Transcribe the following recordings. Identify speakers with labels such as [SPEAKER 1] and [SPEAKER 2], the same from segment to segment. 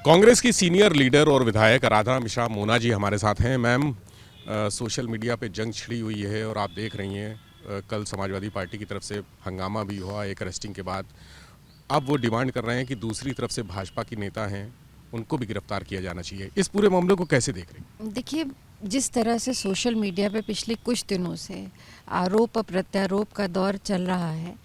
[SPEAKER 1] कांग्रेस की senior leader और विधायक आराधना मिश्रा मोना जी हमारे साथ हैं। मैम, सोशल मीडिया पे जंग छिड़ी हुई है और आप देख रही हैं कल समाजवादी पार्टी की तरफ से हंगामा भी हुआ एक अरेस्टिंग के बाद। अब वो डिमांड कर रहे हैं कि दूसरी तरफ से भाजपा की नेता हैं उनको भी गिरफ्तार किया जाना चाहिए। इस पूरे मामले को कैसे देख रही हैं?
[SPEAKER 2] देखिए, जिस तरह से सोशल मीडिया पे पिछले कुछ दिनों से आरोप प्रत्यारोप का दौर चल रहा है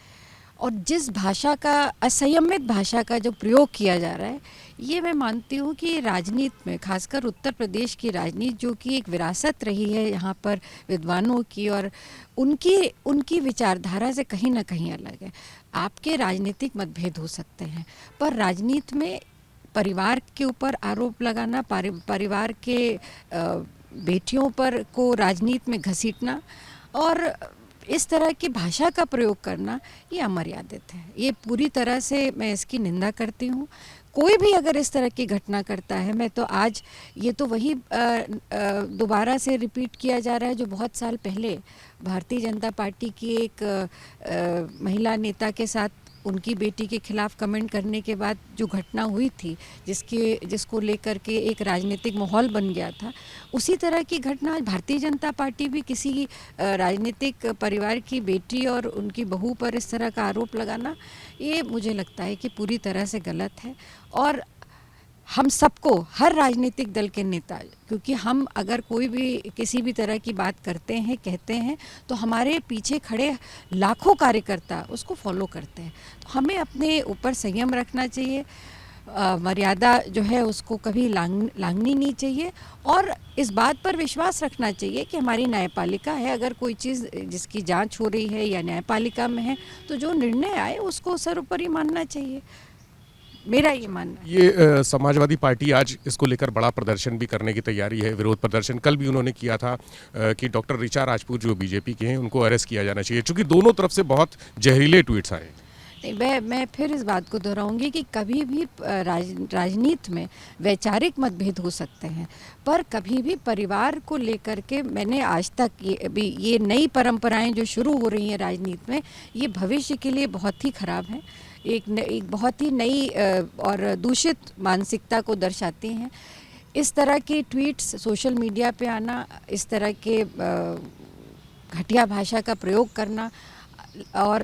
[SPEAKER 2] और जिस भाषा का, असंयमित भाषा का जो प्रयोग किया जा रहा है, ये मैं मानती हूँ कि राजनीति में, खासकर उत्तर प्रदेश की राजनीति जो कि एक विरासत रही है यहाँ पर विद्वानों की, और उनकी विचारधारा से कहीं ना कहीं अलग है। आपके राजनीतिक मतभेद हो सकते हैं, पर राजनीति में परिवार के ऊपर आरोप लगाना, परिवार के बेटियों पर को राजनीति में घसीटना और इस तरह की भाषा का प्रयोग करना, ये अमर्यादित है। ये पूरी तरह से मैं इसकी निंदा करती हूँ। कोई भी अगर इस तरह की घटना करता है, मैं तो आज ये तो वही दोबारा से रिपीट किया जा रहा है जो बहुत साल पहले भारतीय जनता पार्टी की एक महिला नेता के साथ उनकी बेटी के खिलाफ कमेंट करने के बाद जो घटना हुई थी, जिसको लेकर के एक राजनीतिक माहौल बन गया था। उसी तरह की घटना आज भारतीय जनता पार्टी भी किसी राजनीतिक परिवार की बेटी और उनकी बहू पर इस तरह का आरोप लगाना, ये मुझे लगता है कि पूरी तरह से गलत है। और हम सबको, हर राजनीतिक दल के नेता, क्योंकि हम अगर कोई भी किसी भी तरह की बात करते हैं, कहते हैं, तो हमारे पीछे खड़े लाखों कार्यकर्ता उसको फॉलो करते हैं। तो हमें अपने ऊपर संयम रखना चाहिए, मर्यादा जो है उसको कभी लांघनी नहीं चाहिए, और इस बात पर विश्वास रखना चाहिए कि हमारी न्यायपालिका है। अगर कोई चीज़ जिसकी जांच हो रही है या न्यायपालिका में है, तो जो निर्णय आए उसको सर्वोपरि मानना चाहिए। मेरा ये मानना है।
[SPEAKER 1] ये समाजवादी पार्टी आज इसको लेकर बड़ा प्रदर्शन भी करने की तैयारी है, विरोध प्रदर्शन कल भी उन्होंने किया था कि डॉक्टर ऋचा राजपूत जो बीजेपी के हैं उनको अरेस्ट किया जाना चाहिए, क्योंकि दोनों तरफ से बहुत जहरीले ट्वीट्स आए।
[SPEAKER 2] मैं फिर इस बात को दोहराऊंगी कि कभी भी राजनीति में वैचारिक मतभेद हो सकते हैं, पर कभी भी परिवार को लेकर के, मैंने आज तक ये नई परंपराएं जो शुरू हो रही हैं राजनीति में, ये भविष्य के लिए बहुत ही खराब है। एक बहुत ही नई और दूषित मानसिकता को दर्शाती हैं। इस तरह के ट्वीट्स सोशल मीडिया पे आना, इस तरह के घटिया भाषा का प्रयोग करना और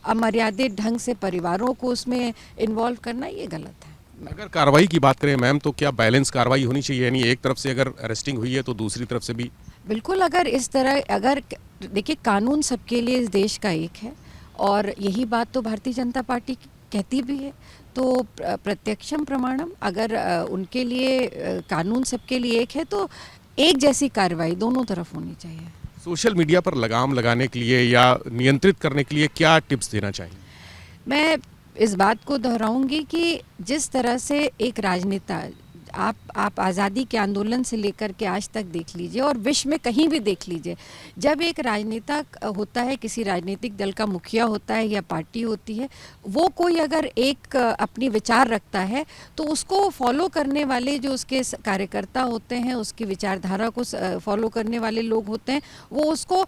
[SPEAKER 2] अमर्यादित ढंग से परिवारों को उसमें इन्वॉल्व करना, ये गलत है।
[SPEAKER 1] अगर कार्रवाई की बात करें मैम, तो क्या बैलेंस कार्रवाई होनी चाहिए? यानी एक तरफ से अगर अरेस्टिंग हुई है तो दूसरी तरफ से भी?
[SPEAKER 2] बिल्कुल, अगर इस तरह, अगर देखिए, कानून सबके लिए इस देश का एक है और यही बात तो भारतीय जनता पार्टी कहती भी है। तो प्रत्यक्षम प्रमाणम, अगर उनके लिए कानून सबके लिए एक है तो एक जैसी कार्रवाई दोनों तरफ होनी चाहिए।
[SPEAKER 1] सोशल मीडिया पर लगाम लगाने के लिए या नियंत्रित करने के लिए क्या टिप्स देना चाहिए?
[SPEAKER 2] मैं इस बात को दोहराऊंगी कि जिस तरह से एक राजनेता, आप आज़ादी के आंदोलन से लेकर के आज तक देख लीजिए और विश्व में कहीं भी देख लीजिए, जब एक राजनेता होता है, किसी राजनीतिक दल का मुखिया होता है या पार्टी होती है, वो कोई अगर एक अपनी विचार रखता है तो उसको फॉलो करने वाले जो उसके कार्यकर्ता होते हैं, उसकी विचारधारा को फॉलो करने वाले लोग होते हैं, वो उसको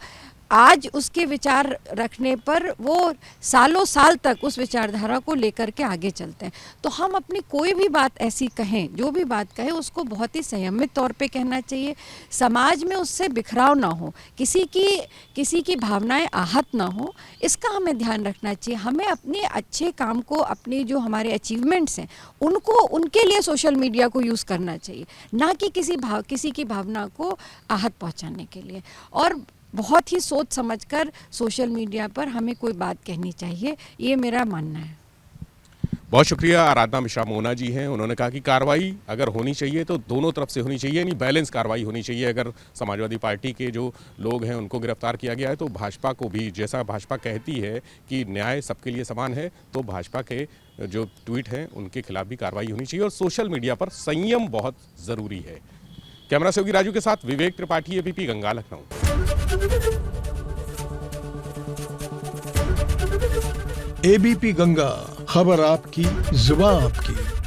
[SPEAKER 2] आज उसके विचार रखने पर वो सालों साल तक उस विचारधारा को लेकर के आगे चलते हैं। तो हम अपनी कोई भी बात ऐसी कहें, जो भी बात कहें, उसको बहुत ही संयमित तौर पे कहना चाहिए। समाज में उससे बिखराव ना हो, किसी की भावनाएं आहत ना हो, इसका हमें ध्यान रखना चाहिए। हमें अपने अच्छे काम को, अपने जो हमारे अचीवमेंट्स हैं, उनको, उनके लिए सोशल मीडिया को यूज़ करना चाहिए, ना कि किसी की भावना को आहत पहुँचाने के लिए। और बहुत ही सोच समझकर सोशल मीडिया पर हमें कोई बात कहनी चाहिए, ये मेरा मानना है।
[SPEAKER 1] बहुत शुक्रिया। आराधना मिश्रा मोना जी हैं, उन्होंने कहा कि कार्रवाई अगर होनी चाहिए तो दोनों तरफ से होनी चाहिए, यानी बैलेंस कार्रवाई होनी चाहिए। अगर समाजवादी पार्टी के जो लोग हैं उनको गिरफ्तार किया गया है तो भाजपा को भी, जैसा भाजपा कहती है कि न्याय सबके लिए समान है, तो भाजपा के जो ट्वीट हैं उनके खिलाफ भी कार्रवाई होनी चाहिए। और सोशल मीडिया पर संयम बहुत ज़रूरी है। कैमरा सहयोगी राजू के साथ विवेक त्रिपाठी, एबीपी गंगा, लखनऊ।
[SPEAKER 3] एबीपी गंगा, खबर आपकी, जुबान आपकी।